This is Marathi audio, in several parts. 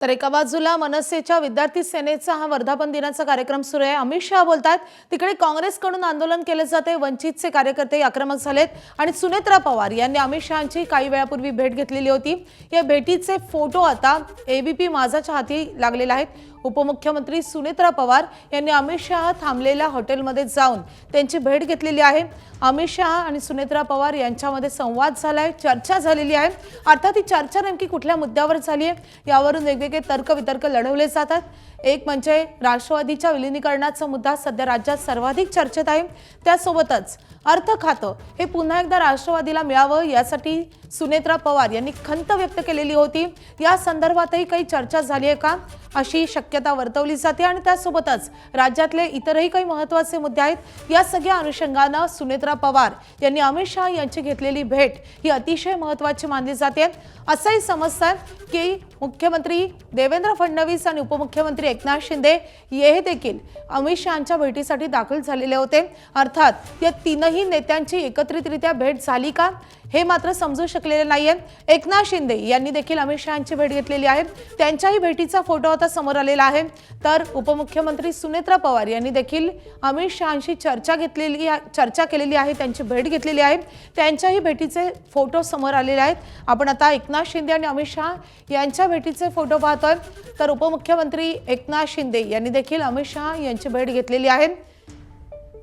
तर एका बाजूला मनसेच्या विद्यार्थी सेनेचा हा वर्धापन दिनाचा कार्यक्रम सुरू आहे। अमित शहा बोलतात, तिकडे काँग्रेसकडून आंदोलन केले जाते। वंचितचे कार्यकर्ते आक्रमक झालेत आणि सुनेत्रा पवार यांनी अमित शहांची काही वेळापूर्वी भेट घेतलेली होती। या भेटीचे फोटो आता एबीपी माझाच्या हाती लागलेले आहेत। उपमुख्यमंत्री सुनेत्रा पवार यांनी अमित शहा थांबलेल्या हॉटेलमध्ये जाऊन त्यांची भेट घेतलेली आहे। अमित शहा आणि सुनेत्रा पवार यांच्यामध्ये संवाद झालाय, चर्चा झालेली आहे। अर्थात ही चर्चा नेमकी कुठल्या मुद्द्यावर झाली आहे यावरून वेगवेगळे तर्क-वितर्क लढवले जातात। एक म्हणजे राष्ट्रवादीच्या विलीनीकरणाचा मुद्दा सध्या राज्यात सर्वाधिक चर्चेत आहे। त्यासोबतच अर्थ खातं हे पुन्हा एकदा राष्ट्रवादीला मिळावं यासाठी सुनेत्रा पवार यांनी खंत व्यक्त केलेली होती। या संदर्भातही काही चर्चा झाली आहे का अशी शक्यता वर्तवली जाते आणि त्यासोबतच राज्यातले इतरही काही महत्त्वाचे मुद्दे आहेत। या सगळ्या अनुषंगाने सुनेत्रा पवार यांनी अमित शहा यांची घेतलेली भेट ही अतिशय महत्त्वाची मानली जाते। असंही समजतं की मुख्यमंत्री देवेंद्र फडणवीस आणि उपमुख्यमंत्री एकनाथ शिंदे हे देखील अमित शहांच्या भेटीसाठी दाखल झालेले होते। अर्थात या तीनही नेत्यांची एकत्रितरित्या भेट झाली का हे मात्र समजू शकलेले नाहीये। एकनाथ शिंदे यांनी देखील अमित शहांची भेट घेतलेली आहे। त्यांच्याही भेटीचा फोटो आता समोर आलेला आहे। तर उपमुख्यमंत्री सुनेत्रा पवार यांनी देखील अमित शहांशी चर्चा केलेली आहे, त्यांची भेट घेतलेली आहे। त्यांच्याही भेटीचे फोटो समोर आलेले आहेत। आपण आता एकनाथ शिंदे आणि अमित शहा यांच्या भेटीचे फोटो पाहतोय। तर उपमुख्यमंत्री एकनाथ शिंदे यांनी देखील अमित शहा यांची भेट घेतलेली आहे।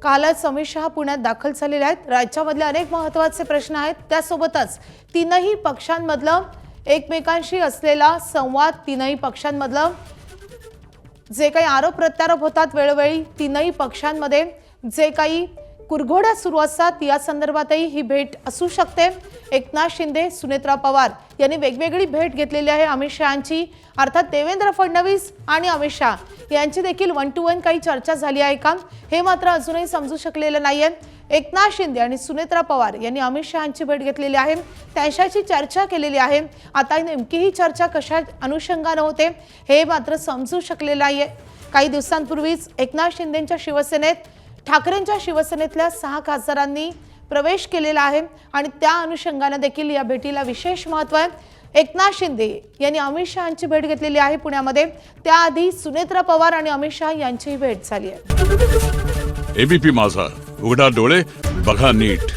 कालच अमित शहा पुण्यात दाखल झालेले आहेत। राज्यामधले अनेक महत्त्वाचे प्रश्न आहेत। त्यासोबतच तीनही पक्षांमधलं एकमेकांशी असलेला संवाद, तीनही पक्षांमधलं जे काही आरोप प्रत्यारोप होतात वेळोवेळी तीनही पक्षांमध्ये जे काही कुरघोड्या सुरू असतात या संदर्भातही ही भेट असू शकते। एकनाथ शिंदे, सुनेत्रा पवार यांनी वेगवेगळी भेट घेतलेली आहे अमित शहांची। अर्थात देवेंद्र फडणवीस आणि अमित शहा यांची देखील 1 to 1 काही चर्चा झाली आहे का हे मात्र अजूनही समजू शकलेलं नाहीये। एकनाथ शिंदे आणि सुनेत्रा पवार यांनी अमित शहांची भेट घेतलेली आहे, त्यांच्याशी चर्चा केलेली आहे। आता नेमकी ही चर्चा कशा अनुषंगाने होते हे मात्र समजू शकलेलं नाहीये। काही दिवसांपूर्वीच एकनाथ शिंदेंच्या शिवसेनेत ठाकरेंच्या शिवसेनेतल्या 6 खासदारांनी प्रवेश केलेला आहे आणि त्या अनुषंगाने देखील या भेटीला विशेष महत्त्व आहे। एकनाथ शिंदे यांनी अमित शहांची भेट घेतलेली आहे पुण्यामध्ये। त्याआधी सुनेत्रा पवार आणि अमित शहा यांची भेट झाली आहे। एबीपी माझा, उघडा डोळे बघा नीट।